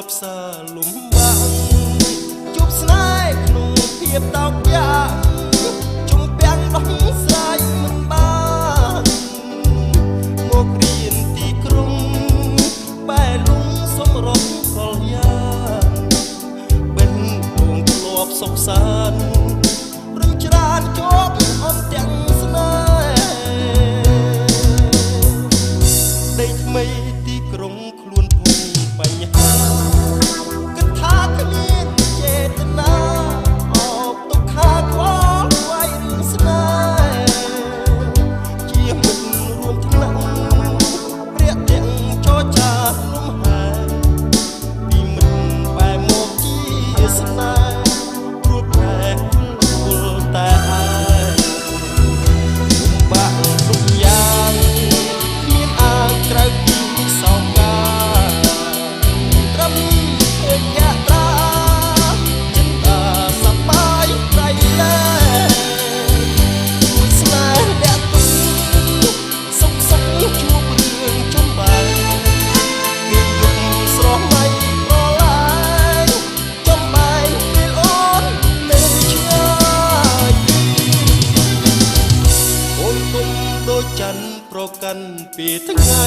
ប់សាលំបាំងជប់ស្នេហ៍ក្នុងភាពតោកយ៉ាងជុំពាំងដោះស្រាយមិនបានមករៀនទីក្រុងបែលំសំរត់កលយ៉ាងបេះដូងធ្លាប់សុខសាន្តរំច្រានជាប់អន់ទាំងស្នេហ៍ដីថ្មីទីក្រុងខ្លួនភូមិបញ្ហាប្រកាន់ពីថ្ងៃ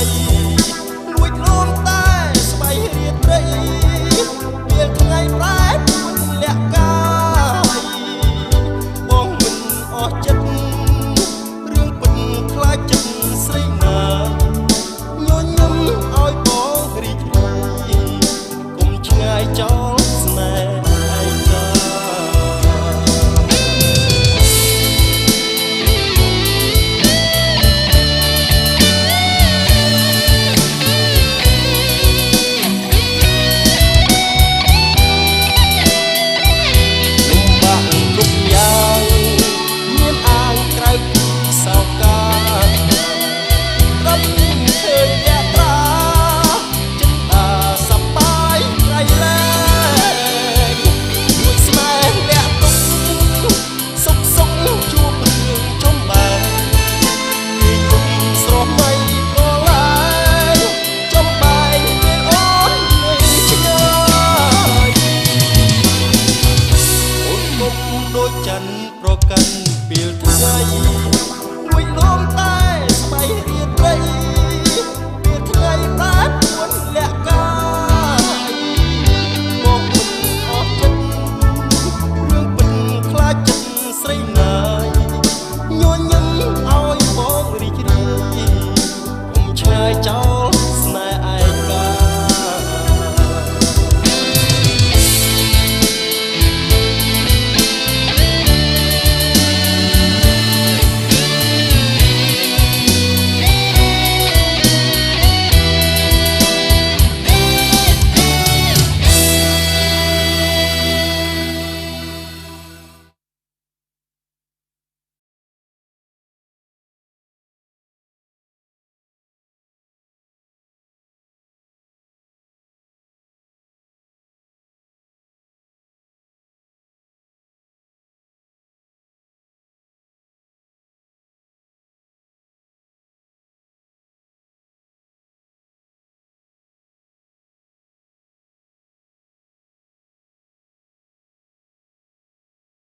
លួចលំតែស្បៃរៀបត្រីពេលថ្ងៃប្រែពួនលាក់កាយបងមិនអស់ចិត្តរឿងពិតខ្លាចចិត្តស្រីណាញញឹមឲ្យបងរីករាយកុំឆ្ងាយចោលស្នេហ៍ដូចច័ន្ទប្រកាន់ពេលថ្ងៃលួចលំតែស្បៃរៀបត្រី